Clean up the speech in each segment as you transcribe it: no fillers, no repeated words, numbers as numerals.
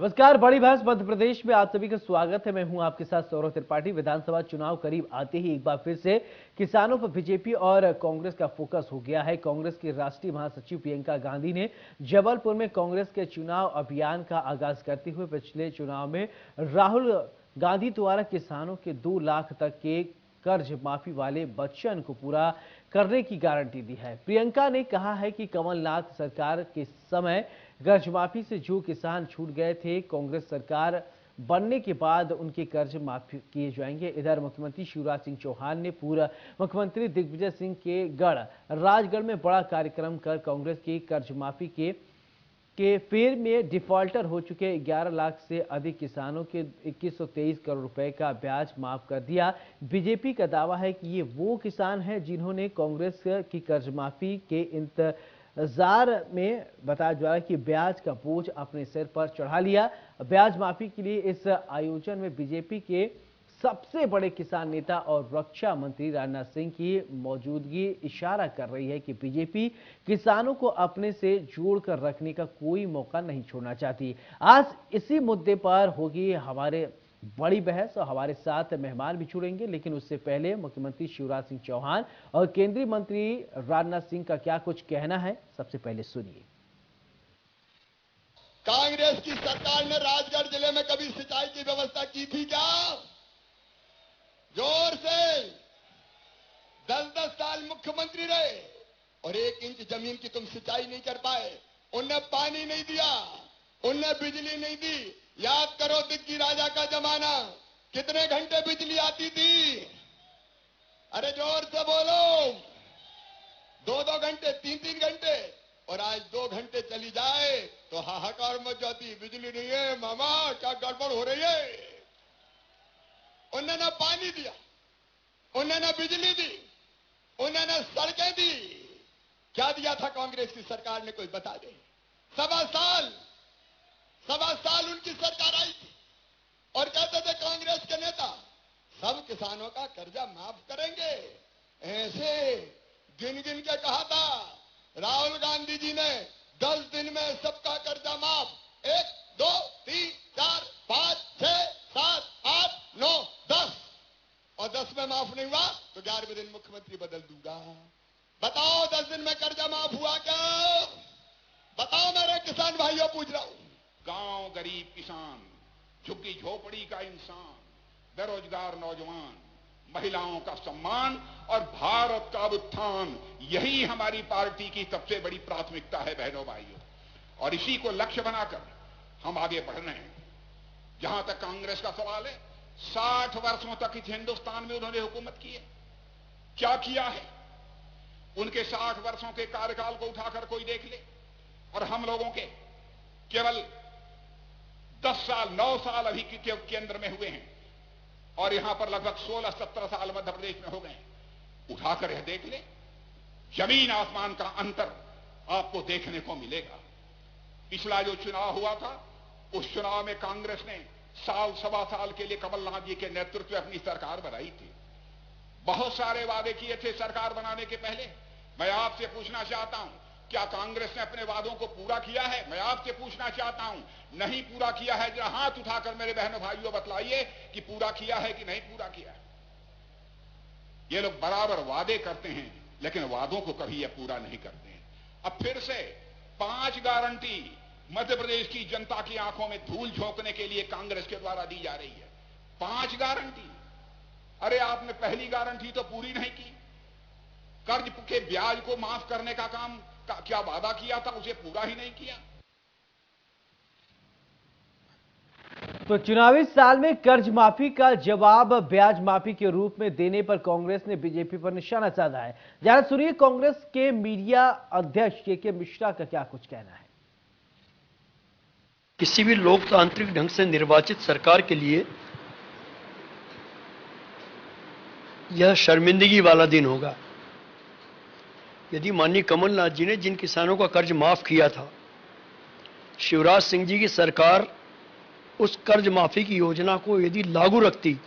नमस्कार, बड़ी बहस मध्य प्रदेश में आप सभी का स्वागत है। मैं हूं आपके साथ सौरभ त्रिपाठी। विधानसभा चुनाव करीब आते ही एक बार फिर से किसानों पर बीजेपी और कांग्रेस का फोकस हो गया है। कांग्रेस की राष्ट्रीय महासचिव प्रियंका गांधी ने जबलपुर में कांग्रेस के चुनाव अभियान का आगाज करते हुए पिछले चुनाव में राहुल गांधी द्वारा किसानों के 2 लाख तक के कर्ज माफी वाले वचन को पूरा करने की गारंटी दी है। प्रियंका ने कहा है कि कमलनाथ सरकार के समय कर्ज माफी से जो किसान छूट गए थे, कांग्रेस सरकार बनने के बाद उनके कर्ज माफ किए जाएंगे। इधर मुख्यमंत्री शिवराज सिंह चौहान ने पूर्व मुख्यमंत्री दिग्विजय सिंह के गढ़ राजगढ़ में बड़ा कार्यक्रम कर कांग्रेस की कर्ज माफी के फेर में डिफॉल्टर हो चुके 11 लाख से अधिक किसानों के 2123 करोड़ रुपए का ब्याज माफ कर दिया। बीजेपी का दावा है कि ये वो किसान हैं जिन्होंने कांग्रेस की कर्ज माफी के इंतजार में बताया जा रहा है कि ब्याज का बोझ अपने सिर पर चढ़ा लिया। ब्याज माफी के लिए इस आयोजन में बीजेपी के सबसे बड़े किसान नेता और रक्षा मंत्री राजनाथ सिंह की मौजूदगी इशारा कर रही है कि बीजेपी किसानों को अपने से जोड़कर रखने का कोई मौका नहीं छोड़ना चाहती। आज इसी मुद्दे पर होगी हमारे बड़ी बहस और हमारे साथ मेहमान भी जुड़ेंगे, लेकिन उससे पहले मुख्यमंत्री शिवराज सिंह चौहान और केंद्रीय मंत्री राजनाथ सिंह का क्या कुछ कहना है, सबसे पहले सुनिए। कांग्रेस की सरकार ने राजगढ़ जिले में कभी सिंचाई की व्यवस्था की थी क्या? जोर से 10-10 साल मुख्यमंत्री रहे और 1 इंच जमीन की तुम सिंचाई नहीं कर पाए। उनने पानी नहीं दिया, उनने बिजली नहीं दी। याद करो दिग्गी राजा का जमाना, कितने घंटे बिजली आती थी? अरे जोर से बोलो, 2-2 घंटे, 3-3 घंटे। और आज 2 घंटे चली जाए तो हाहाकार मच जाती, बिजली नहीं है मामा, क्या गड़बड़ हो रही है। उन्होंने पानी दिया, उन्होंने बिजली दी, उन्होंने सड़कें दी। क्या दिया था कांग्रेस की सरकार ने, कोई बता दे। 1.25 साल उनकी सरकार आई थी और कहते थे कांग्रेस के नेता सब किसानों का कर्जा माफ करेंगे। ऐसे गिन गिन के कहा था राहुल गांधी जी ने 10 दिन में सबका कर्जा माफ। 1 2 3 4 5 6 7 8 9 10 और 10 में माफ नहीं हुआ तो 11वें दिन मुख्यमंत्री बदल दूंगा। बताओ 10 दिन में कर्जा माफ हुआ क्या? बताओ, मेरे किसान भाइयों पूछ रहा हूं। गांव गरीब किसान, झुग्गी झोपड़ी का इंसान, बेरोजगार नौजवान, महिलाओं का सम्मान और भारत का उत्थान, यही हमारी पार्टी की सबसे बड़ी प्राथमिकता है बहनों भाइयों। और इसी को लक्ष्य बनाकर हम आगे बढ़ रहे हैं। जहां तक कांग्रेस का सवाल है, 60 वर्षों तक इस हिंदुस्तान में उन्होंने हुकूमत की है। क्या किया है? उनके 60 वर्षों के कार्यकाल को उठाकर कोई देख ले और हम लोगों के केवल 10 साल 9 साल अभी केंद्र में हुए हैं और यहां पर लगभग 16-17 साल मध्य प्रदेश में हो गए। उठाकर यह देख ले, जमीन आसमान का अंतर आपको देखने को मिलेगा। पिछला जो चुनाव हुआ था, उस चुनाव में कांग्रेस ने साल सवा साल के लिए कमलनाथ जी के नेतृत्व में अपनी सरकार बनाई थी। बहुत सारे वादे किए थे सरकार बनाने के पहले। मैं आपसे पूछना चाहता हूं, क्या कांग्रेस ने अपने वादों को पूरा किया है? मैं आपसे पूछना चाहता हूं, नहीं पूरा किया है जरा हाथ उठाकर मेरे बहनों भाइयों बतलाइए कि पूरा किया है कि नहीं पूरा किया है। ये लोग बराबर वादे करते हैं लेकिन वादों को कभी ये पूरा नहीं करते हैं। अब फिर से 5 गारंटी मध्य प्रदेश की जनता की आंखों में धूल झोंकने के लिए कांग्रेस के द्वारा दी जा रही है। 5 गारंटी। अरे आपने पहली गारंटी तो पूरी नहीं की। कर्ज के ब्याज को माफ करने का काम का क्या वादा किया था, उसे पूरा ही नहीं किया। तो चुनावी साल में कर्ज माफी का जवाब ब्याज माफी के रूप में देने पर कांग्रेस ने बीजेपी पर निशाना साधा है। जरा सुनिए कांग्रेस के मीडिया अध्यक्ष के मिश्रा का क्या कुछ कहना है। किसी भी लोकतांत्रिक ढंग से निर्वाचित सरकार के लिए यह शर्मिंदगी वाला दिन होगा यदि माननीय कमलनाथ जी ने जिन किसानों का कर्ज माफ किया था, शिवराज सिंह जी की सरकार उस कर्ज माफी की योजना को यदि लागू रखती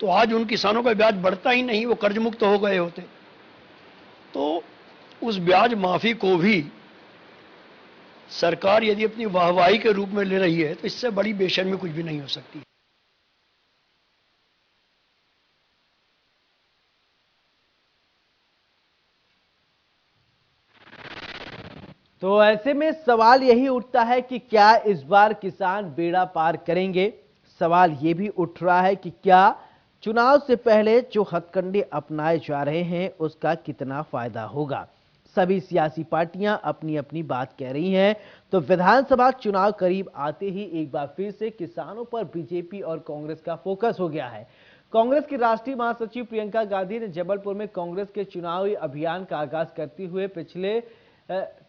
तो आज उन किसानों का ब्याज बढ़ता ही नहीं, वो कर्ज मुक्त हो गए होते। तो उस ब्याज माफी को भी सरकार यदि अपनी वाहवाही के रूप में ले रही है तो इससे बड़ी बेशर्मी कुछ भी नहीं हो सकती। तो ऐसे में सवाल यही उठता है कि क्या इस बार किसान बेड़ा पार करेंगे। सवाल यह भी उठ रहा है कि क्या चुनाव से पहले जो हथकंडे अपनाए जा रहे हैं उसका कितना फायदा होगा। सभी सियासी पार्टियां अपनी अपनी बात कह रही हैं। तो विधानसभा चुनाव करीब आते ही एक बार फिर से किसानों पर बीजेपी और कांग्रेस का फोकस हो गया है। कांग्रेस की राष्ट्रीय महासचिव प्रियंका गांधी ने जबलपुर में कांग्रेस के चुनावी अभियान का आगाज करते हुए पिछले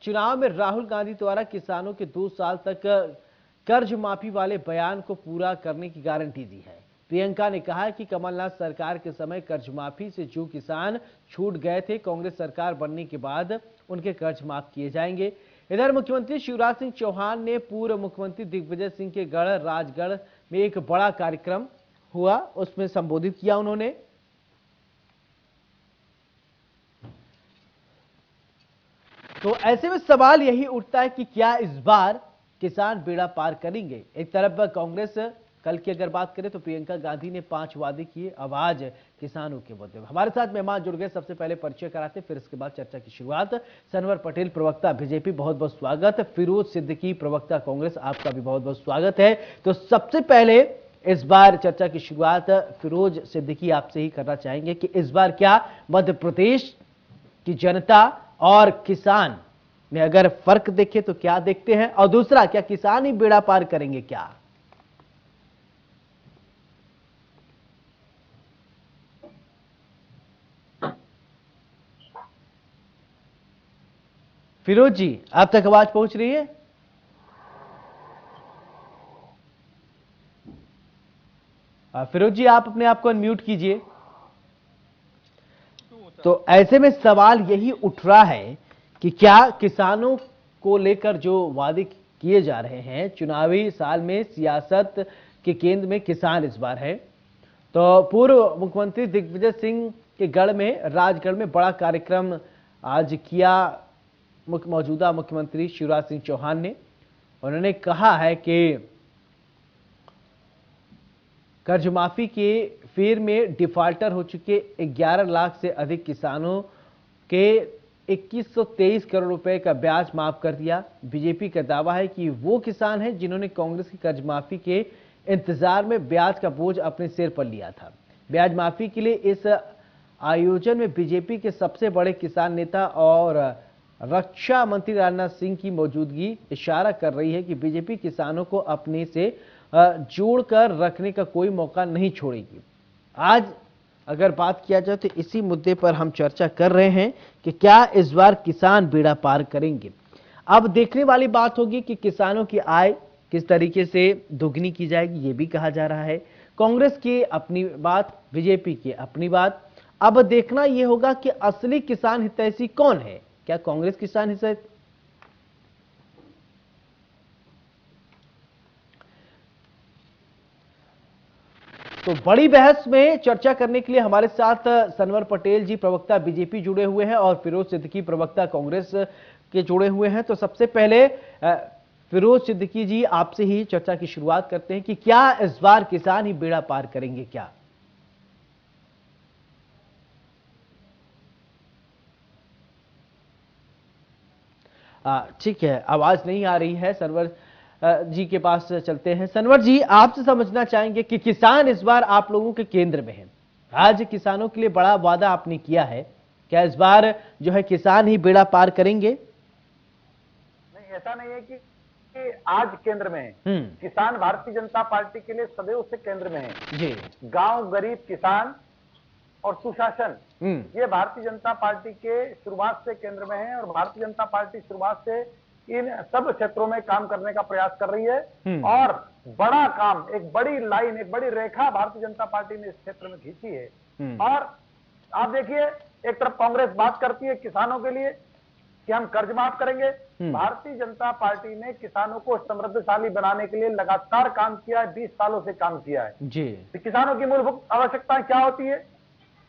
चुनाव में राहुल गांधी द्वारा किसानों के 2 साल तक कर्ज माफी वाले बयान को पूरा करने की गारंटी दी है। प्रियंका ने कहा कि कमलनाथ सरकार के समय कर्ज माफी से जो किसान छूट गए थे, कांग्रेस सरकार बनने के बाद उनके कर्ज माफ किए जाएंगे। इधर मुख्यमंत्री शिवराज सिंह चौहान ने पूर्व मुख्यमंत्री दिग्विजय सिंह के गढ़ राजगढ़ में एक बड़ा कार्यक्रम हुआ, उसमें संबोधित किया उन्होंने। तो ऐसे में सवाल यही उठता है कि क्या इस बार किसान बेड़ा पार करेंगे। एक तरफ कांग्रेस, कल की अगर बात करें तो प्रियंका गांधी ने 5 वादे किए, अब आज किसानों के मुद्दे। हमारे साथ मेहमान जुड़ गए, सबसे पहले परिचय कराते, फिर इसके बाद चर्चा की शुरुआत। सनवर पटेल, प्रवक्ता बीजेपी, बहुत बहुत स्वागत। फिरोज सिद्दीकी, प्रवक्ता कांग्रेस, आपका भी बहुत बहुत स्वागत है। तो सबसे पहले इस बार चर्चा की शुरुआत फिरोज सिद्दीकी आपसे ही करना चाहेंगे कि इस बार क्या मध्य प्रदेश की जनता और किसान में अगर फर्क देखे तो क्या देखते हैं, और दूसरा क्या किसान ही बेड़ा पार करेंगे क्या। फिरोज जी, आप तक आवाज पहुंच रही है? फिरोज जी, आप अपने आप को अनम्यूट कीजिए। तो ऐसे में सवाल यही उठ रहा है कि क्या किसानों को लेकर जो वादे किए जा रहे हैं, चुनावी साल में सियासत के केंद्र में किसान इस बार है। तो पूर्व मुख्यमंत्री दिग्विजय सिंह के गढ़ में, राजगढ़ में बड़ा कार्यक्रम आज किया मौजूदा मुख्यमंत्री शिवराज सिंह चौहान ने। उन्होंने कहा है कि कर्ज माफी के फेर में डिफाल्टर हो चुके 11 लाख से अधिक किसानों के 2123 करोड़ रुपए का ब्याज माफ कर दिया। बीजेपी का दावा है कि वो किसान हैं जिन्होंने कांग्रेस की कर्ज माफी के इंतजार में ब्याज का बोझ अपने सिर पर लिया था। ब्याज माफी के लिए इस आयोजन में बीजेपी के सबसे बड़े किसान नेता और रक्षा मंत्री राजनाथ सिंह की मौजूदगी इशारा कर रही है कि बीजेपी किसानों को अपने से जोड़कर रखने का कोई मौका नहीं छोड़ेगी। आज अगर बात किया जाए तो इसी मुद्दे पर हम चर्चा कर रहे हैं कि क्या इस बार किसान बेड़ा पार करेंगे। अब देखने वाली बात होगी कि किसानों की आय किस तरीके से दोगुनी की जाएगी, ये भी कहा जा रहा है। कांग्रेस की अपनी बात, बीजेपी की अपनी बात। अब देखना यह होगा कि असली किसान हितैषी कौन है। क्या कांग्रेस किसान हितैषी? तो बड़ी बहस में चर्चा करने के लिए हमारे साथ सनवर पटेल जी, प्रवक्ता बीजेपी, जुड़े हुए हैं और फिरोज सिद्दीकी, प्रवक्ता कांग्रेस के जुड़े हुए हैं। तो सबसे पहले फिरोज सिद्दीकी जी, आपसे ही चर्चा की शुरुआत करते हैं कि क्या इस बार किसान ही बेड़ा पार करेंगे क्या। ठीक है, आवाज नहीं आ रही है। सनवर जी के पास चलते हैं। सनवर जी, आपसे समझना चाहेंगे कि किसान इस बार आप लोगों के केंद्र में है। आज किसानों के लिए बड़ा वादा आपने किया है, क्या इस बार जो है किसान ही बेड़ा पार करेंगे? नहीं, ऐसा नहीं है कि आज केंद्र में है। किसान भारतीय जनता पार्टी के लिए सदैव से केंद्र में है जी। गांव, गरीब, किसान और सुशासन, ये भारतीय जनता पार्टी के शुरुआत से केंद्र में है। और भारतीय जनता पार्टी शुरुआत से इन सब क्षेत्रों में काम करने का प्रयास कर रही है। और बड़ा काम, एक बड़ी लाइन, एक बड़ी रेखा भारतीय जनता पार्टी ने इस क्षेत्र में खींची है। और आप देखिए, एक तरफ कांग्रेस बात करती है किसानों के लिए कि हम कर्ज माफ करेंगे। भारतीय जनता पार्टी ने किसानों को समृद्धशाली बनाने के लिए लगातार काम किया है, 20 सालों से काम किया है जी। तो किसानों की मूलभूत आवश्यकताएं क्या होती है?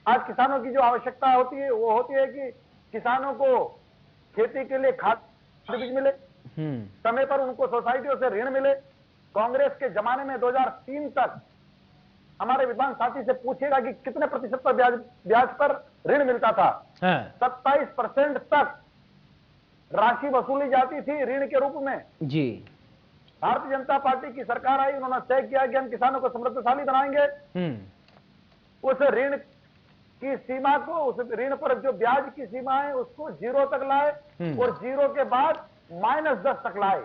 आज किसानों की जो आवश्यकता होती है वो होती है कि किसानों को खेती के लिए खाद बीज मिले, समय पर उनको सोसाइटियों से ऋण मिले। कांग्रेस के जमाने में 2003 तक हमारे विद्वान साथी से पूछेगा कि कितने प्रतिशत पर ब्याज पर ऋण मिलता था। 27% तक राशि वसूली जाती थी ऋण के रूप में जी। भारतीय जनता पार्टी की सरकार आई, उन्होंने तय किया कि हम किसानों को समृद्धशाली बनाएंगे। उस ऋण की सीमा को, उस ऋण पर जो ब्याज की सीमा है उसको 0 तक लाए और 0 के बाद -10 तक लाए।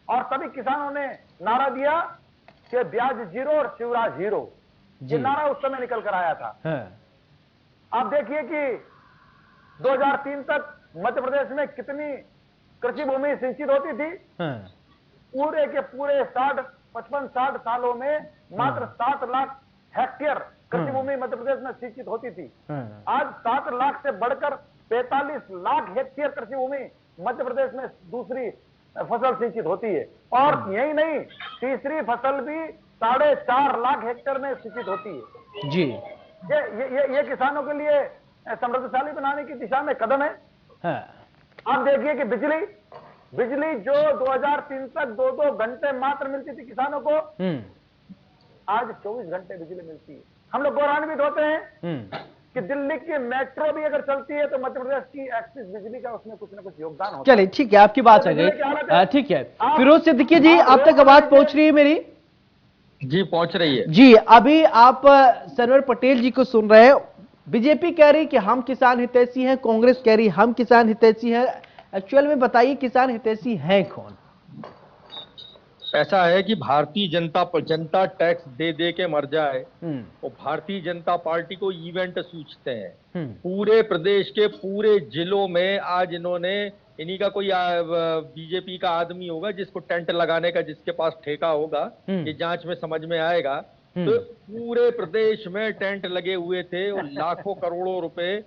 और सभी किसानों ने नारा दिया कि ब्याज 0 और शिवराज 0। ये नारा उस समय निकल कर आया था। आप देखिए कि 2003 तक मध्य प्रदेश में कितनी कृषि भूमि सिंचित होती थी। पूरे के पूरे 55-60 सालों में मात्र 7 लाख हेक्टेयर कृषि भूमि मध्य प्रदेश में सिंचित होती थी। आज 7 लाख से बढ़कर 45 लाख हेक्टेयर कृषि भूमि मध्य प्रदेश में दूसरी फसल सिंचित होती है। और यही नहीं, तीसरी फसल भी 4.5 लाख हेक्टेयर में सिंचित होती है। जी, ये किसानों के लिए समृद्धशाली बनाने की दिशा में कदम है। आप देखिए कि बिजली जो 2003 तक 2-2 घंटे मात्र मिलती थी किसानों को, आज 24 घंटे बिजली मिलती है। हम लोग गौरवान्वित होते हैं कि दिल्ली की मेट्रो भी अगर चलती है तो मध्य प्रदेश की एक्सिस बिजली का उसमें कुछ ना कुछ योगदान होता है। चलिए ठीक है, आपकी बात आ गई। ठीक है, फिरोज सिद्दीकी जी, आप तक आवाज पहुंच रही है मेरी? जी पहुंच रही है जी। अभी आप सरवर पटेल जी को सुन रहे हैं। बीजेपी कह रही कि हम किसान हितैषी हैं, कांग्रेस कह रही हम किसान हितैषी हैं। एक्चुअल में बताइए किसान हितैषी हैं कौन? ऐसा है कि भारतीय जनता टैक्स दे दे के मर जाए और भारतीय जनता पार्टी को इवेंट सूझते हैं। पूरे प्रदेश के पूरे जिलों में आज इन्होंने, इन्हीं का कोई बीजेपी का आदमी होगा जिसको टेंट लगाने का, जिसके पास ठेका होगा, ये जांच में समझ में आएगा। तो पूरे प्रदेश में टेंट लगे हुए थे और लाखों करोड़ों रुपए।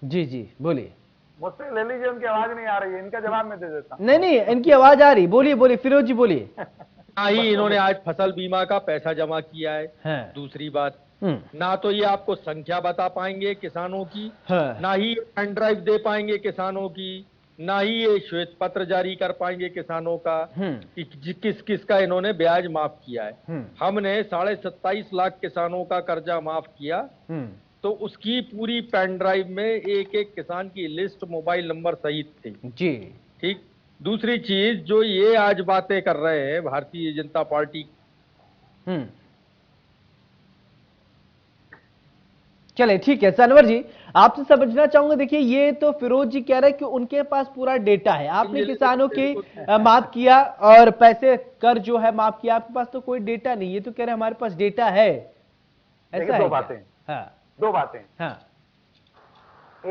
जी जी बोलिए। मुझसे ले लीजिए, उनकी आवाज नहीं आ रही है, इनका जवाब मैं दे देता हूं। नहीं, इनकी आवाज आ रही। बोलिए बोलिए फिरोज जी, बोलिए। ना ही इन्होंने आज फसल बीमा का पैसा जमा किया है। दूसरी बात, ना तो ये आपको संख्या बता पाएंगे किसानों की, ना ही पेन ड्राइव दे पाएंगे किसानों की, ना ही ये श्वेत पत्र जारी कर पाएंगे किसानों का कि किस किस का इन्होंने ब्याज माफ किया है। हमने 27.5 लाख किसानों का कर्जा माफ किया, तो उसकी पूरी पेन ड्राइव में एक एक किसान की लिस्ट मोबाइल नंबर सहित थी। जी ठीक। दूसरी चीज, जो ये आज बातें कर रहे हैं भारतीय जनता पार्टी, चले ठीक है। सनवर जी, आपसे समझना चाहूंगा, देखिए ये तो फिरोज जी कह रहे हैं कि उनके पास पूरा डेटा है। आपने किसानों की माफ किया और पैसे कर जो है माफ किया, आपके पास तो कोई डेटा नहीं। ये तो कह रहे हैं हमारे पास डेटा है। ऐसा है? दो बातें।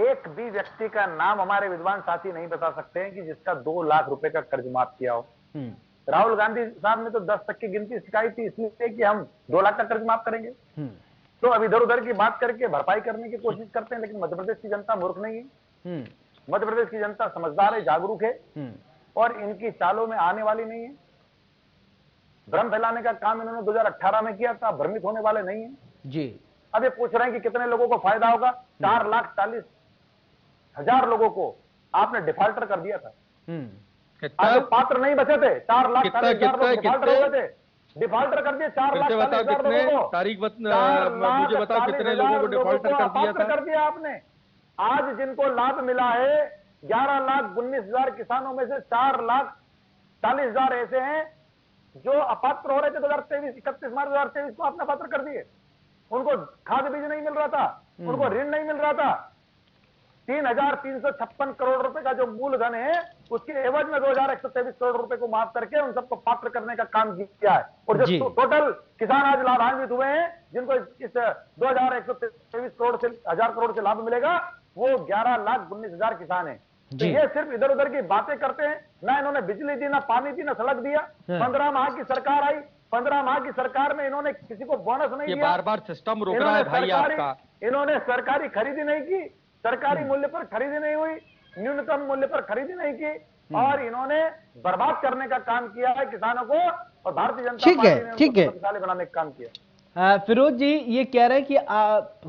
एक भी व्यक्ति का नाम हमारे विद्वान साथी नहीं बता सकते हैं कि जिसका 2 लाख रुपए का कर्ज माफ किया हो। राहुल गांधी साहब ने तो 10 तक की गिनती सिखाई थी, इसलिए कि हम 2 लाख का कर्ज माफ करेंगे। तो अब इधर उधर की बात करके भरपाई करने की कोशिश करते हैं, लेकिन मध्य प्रदेश की जनता मूर्ख नहीं है। मध्य प्रदेश की जनता समझदार है, जागरूक है और इनकी चालों में आने वाली नहीं है। भ्रम फैलाने का काम इन्होंने 2018 में किया था, भ्रमित होने वाले नहीं है जी। अब ये पूछ रहे हैं कि कितने लोगों को फायदा होगा। 4,40,000 लोगों को आपने डिफाल्टर कर दिया था। आज पात्र नहीं बचे थे, 4,40,000 लोग डिफाल्टर हो गए थे। डिफाल्टर कर दिए 4,40,000 लोगों को। तारीख मुझे बताओ कितने लोगों को डिफाल्टर कर दिया आपने। आज जिनको लाभ मिला है 11,19,000 किसानों में से 4,40,000 ऐसे हैं जो अपात्र हो रहे थे। 31 मार्च 2023 को आपने पात्र कर दिए। उनको खाद बीज नहीं मिल रहा था, उनको ऋण नहीं मिल रहा था। 3,356 करोड़ रुपए का जो मूलधन है उसके एवज में 2,123 करोड़ रुपए को माफ करके उन सबको पात्र करने का काम किया है। और जो टोटल किसान आज लाभान्वित हुए हैं, जिनको इस 2,123 करोड़ से 1,000 करोड़ से लाभ मिलेगा, वो 11,19,000 किसान है। तो ये सिर्फ इधर उधर की बातें करते हैं। ना इन्होंने बिजली दी, ना पानी दी, ना सड़क दिया। 15 माह की सरकार आई, 15 माह की सरकार में इन्होंने किसी को बोनस नहीं दिया। बार बार सिस्टम रोक रहा है भाई आपका। इन्होंने सरकारी खरीदी नहीं की, सरकारी मूल्य पर खरीदी नहीं हुई, न्यूनतम मूल्य पर खरीदी नहीं की और इन्होंने बर्बाद करने का काम किया है किसानों को। और भारतीय जनता पार्टी ने उनको शक्तिशाली बनाने का काम किया। फिरोज जी ये कह रहे हैं कि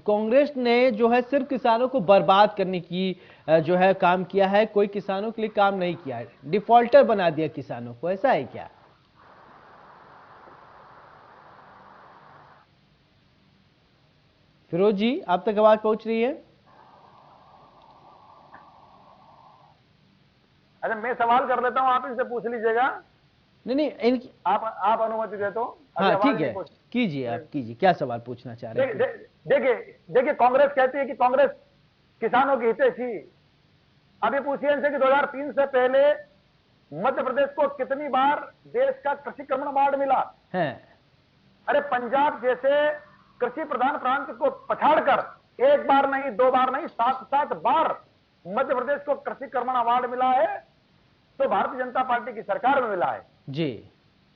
कांग्रेस ने जो है सिर्फ किसानों को बर्बाद करने की जो है काम किया है, कोई किसानों के लिए काम नहीं किया है, डिफॉल्टर बना दिया किसानों को, ऐसा है क्या? फिरोज जी आप तक आवाज पहुंच रही है? अच्छा मैं सवाल कर लेता हूं, आप इनसे पूछ लीजिएगा। नहीं आप अनुमति दे तो। हाँ ठीक है, कीजिए, आप कीजिए, क्या सवाल पूछना चाह रहे हैं? देखिए कांग्रेस कहती है कि कांग्रेस किसानों की हितैषी। अभी पूछिए इनसे कि 2003 से पहले मध्य प्रदेश को कितनी बार देश का कृषि कर्मण अवार्ड मिला है? अरे पंजाब जैसे कृषि प्रधान प्रांत को पछाड़कर एक बार नहीं, दो बार नहीं, 7 बार मध्य प्रदेश को कृषि कर्मण अवार्ड मिला है, तो भारतीय जनता पार्टी की सरकार में मिला है जी।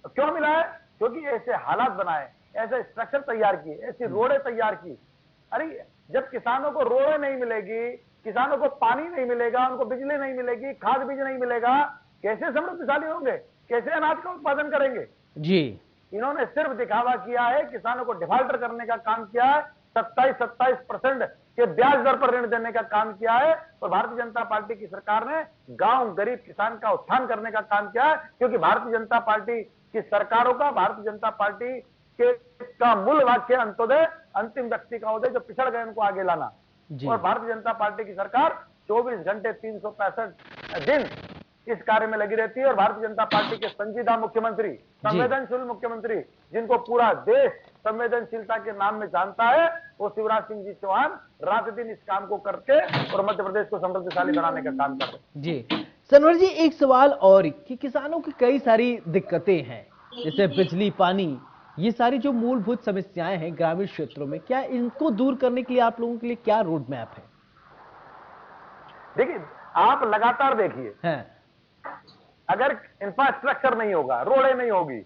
तो क्यों मिला है? क्योंकि ऐसे हालात बनाए, ऐसे स्ट्रक्चर तैयार किए, ऐसी रोडें तैयार की। अरे जब किसानों को रोडें नहीं मिलेगी, किसानों को पानी नहीं मिलेगा, उनको बिजली नहीं मिलेगी, खाद बीज नहीं मिलेगा, कैसे समृद्धशाली होंगे, कैसे अनाज का उत्पादन करेंगे जी। इन्होंने सिर्फ दिखावा किया है, किसानों को डिफॉल्टर करने का काम किया है, 27% के ब्याज दर पर ऋण देने का काम किया है। और भारतीय जनता पार्टी की सरकार ने गांव गरीब किसान का उत्थान करने का काम किया है, क्योंकि भारतीय जनता पार्टी की सरकारों का, भारतीय जनता पार्टी के का मूल वाक्य अंत्योदय, अंतिम व्यक्ति का उदय, जो पिछड़ गए उनको आगे लाना। और भारतीय जनता पार्टी की सरकार 24 घंटे 365 दिन इस कार्य में लगी रहती है। और भारतीय जनता पार्टी के संजीदा मुख्यमंत्री, संवेदनशील मुख्यमंत्री, जिनको पूरा देश संवेदनशीलता के नाम में जानता है, वो शिवराज सिंह जी चौहान रात दिन इस काम को करके और मध्य प्रदेश को समृद्धशाली बनाने का काम कर रहे हैं। जी सनवर जी, एक सवाल और कि किसानों की कई सारी दिक्कतें हैं, जैसे बिजली, पानी, ये सारी जो मूलभूत समस्याएं हैं ग्रामीण क्षेत्रों में, क्या इनको दूर करने के लिए आप लोगों के लिए क्या रोड मैप है? देखिए आप लगातार देखिए, अगर इंफ्रास्ट्रक्चर नहीं होगा, रोडें नहीं होगी,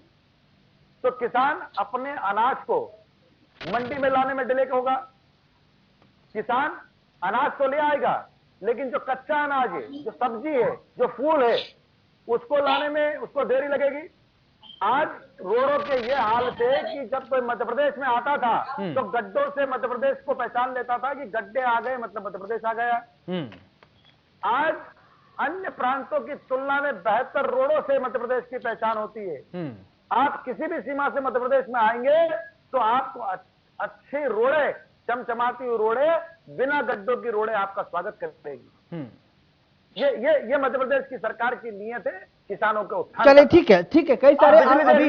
तो किसान अपने अनाज को मंडी में लाने में डिले होगा। किसान अनाज तो ले आएगा, लेकिन जो कच्चा अनाज है, जो सब्जी है, जो फूल है, उसको लाने में उसको देरी लगेगी। आज रोडों के ये हाल थे कि जब कोई मध्य प्रदेश में आता था तो गड्ढों से मध्य प्रदेश को पहचान लेता था कि गड्ढे आ गए मतलब मध्य प्रदेश आ गया। आज अन्य प्रांतों की तुलना में बेहतर रोडों से मध्य प्रदेश की पहचान होती है। आप किसी भी सीमा से मध्य प्रदेश में आएंगे तो आपको अच्छी रोडें, चमचमाती हुई रोडें, बिना गड्ढों की रोडें आपका स्वागत करेगी। ये मध्य प्रदेश की सरकार की नीयत है किसानों के उत्थान। चले ठीक है, कई सारे अभी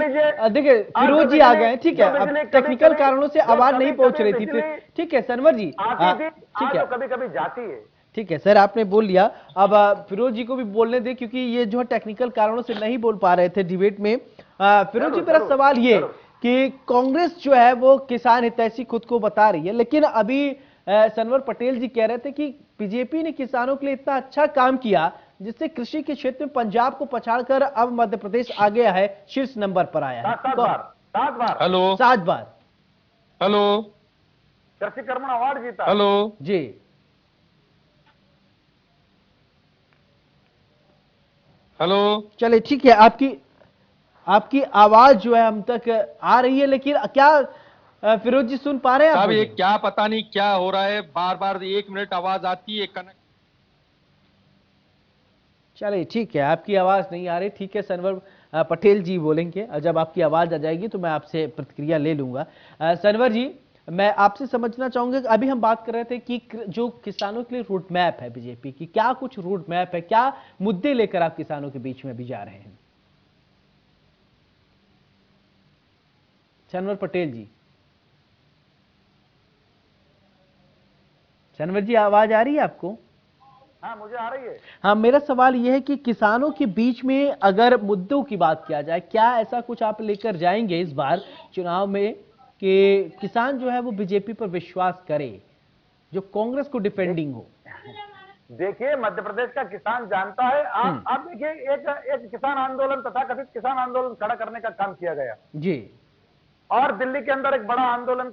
देखिए फिरोज जी आ गए, ठीक है, अब टेक्निकल कारणों से आवाज नहीं पहुंच रही थी, ठीक है सनवर जी, ठीक है, कभी कभी जाती है, ठीक है सर, आपने बोल लिया। अब फिरोज जी को भी बोलने दे, क्योंकि ये जो है टेक्निकल कारणों से नहीं बोल पा रहे थे डिबेट में। फिरोज जी, मेरा सवाल ये कि कांग्रेस जो है वो किसान हितैषी खुद को बता रही है, लेकिन अभी सनवर पटेल जी कह रहे थे कि बीजेपी ने किसानों के लिए इतना अच्छा काम किया जिससे कृषि के क्षेत्र में पंजाब को पछाड़कर अब मध्य प्रदेश आ गया है, शीर्ष नंबर पर आया है। 7 बार हेलो 7 बार हेलो कृषि कर्मण अवार्ड जीता। हेलो जी, हेलो। चले ठीक है, आपकी आवाज जो है हम तक आ रही है, लेकिन क्या फिरोज जी सुन पा रहे हैं आप? ये क्या पता नहीं क्या हो रहा है, बार बार 1 मिनट आवाज आती है, कनेक्ट। चलिए ठीक है, आपकी आवाज नहीं आ रही, ठीक है, सनवर पटेल जी बोलेंगे, जब आपकी आवाज आ जाएगी तो मैं आपसे प्रतिक्रिया ले लूंगा। सनवर जी, मैं आपसे समझना चाहूंगा कि अभी हम बात कर रहे थे कि जो किसानों के लिए रूट मैप है बीजेपी की, क्या कुछ रूट मैप है, क्या मुद्दे लेकर आप किसानों के बीच में अभी जा रहे हैं? सनवर पटेल जी, सनवर जी आवाज आ रही है आपको? हाँ मुझे आ रही है। हाँ, मेरा सवाल यह है कि किसानों के बीच में अगर मुद्दों की बात किया जाए, क्या ऐसा कुछ आप लेकर जाएंगे इस बार चुनाव में कि किसान जो है वो बीजेपी पर विश्वास करे, जो कांग्रेस को डिफेंडिंग हो? देखिए मध्य प्रदेश का किसान जानता है। आप देखिए एक किसान आंदोलन, तथाकथित किसान आंदोलन खड़ा करने का काम किया गया जी, और दिल्ली के अंदर एक बड़ा आंदोलन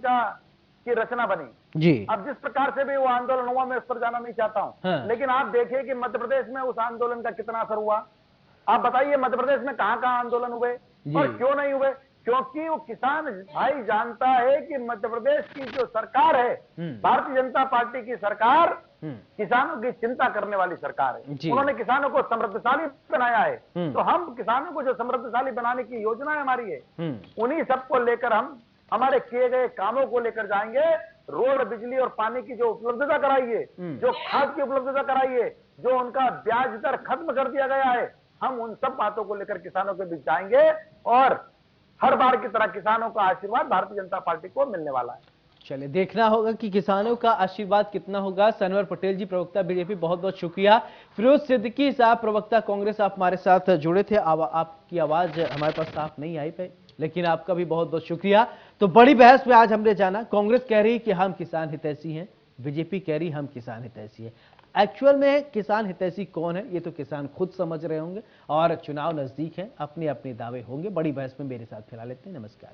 की रचना बनी जी। अब जिस प्रकार से भी वो आंदोलन हुआ, मैं उस पर जाना नहीं चाहता हूं, लेकिन आप देखिए कि मध्य प्रदेश में उस आंदोलन का कितना असर हुआ। आप बताइए मध्य प्रदेश में कहां कहां आंदोलन हुए और क्यों नहीं हुए? क्योंकि वो किसान भाई जानता है कि मध्य प्रदेश की जो सरकार है, भारतीय जनता पार्टी की सरकार किसानों की चिंता करने वाली सरकार है। उन्होंने किसानों को समृद्धशाली बनाया है, तो हम किसानों को जो समृद्धशाली बनाने की योजना हमारी है, उन्हीं सबको लेकर हम हमारे किए गए कामों को लेकर जाएंगे। रोड, बिजली और पानी की जो उपलब्धता कराई है, जो खाद की उपलब्धता कराई है, जो उनका ब्याज दर खत्म कर दिया गया है, हम उन सब बातों को लेकर किसानों के बीच जाएंगे और हर बार की तरह किसानों का आशीर्वाद भारतीय जनता पार्टी को मिलने वाला है। चलिए, देखना होगा कि किसानों का आशीर्वाद कितना होगा। सनवर पटेल जी, प्रवक्ता बीजेपी, बहुत बहुत शुक्रिया। फिरोज सिद्दीकी साहब, प्रवक्ता कांग्रेस, आप हमारे साथ जुड़े थे। आपकी आवाज हमारे पास साफ नहीं आई पे, लेकिन आपका भी बहुत बहुत शुक्रिया। तो बड़ी बहस में आज हमने जाना, कांग्रेस कह रही कि हम किसान हितैषी हैं, बीजेपी कह रही हम किसान हितैषी हैं। एक्चुअल में किसान हितैषी कौन है, ये तो किसान खुद समझ रहे होंगे, और चुनाव नजदीक है, अपने अपने दावे होंगे। बड़ी बहस में मेरे साथ फैला लेते हैं। नमस्कार।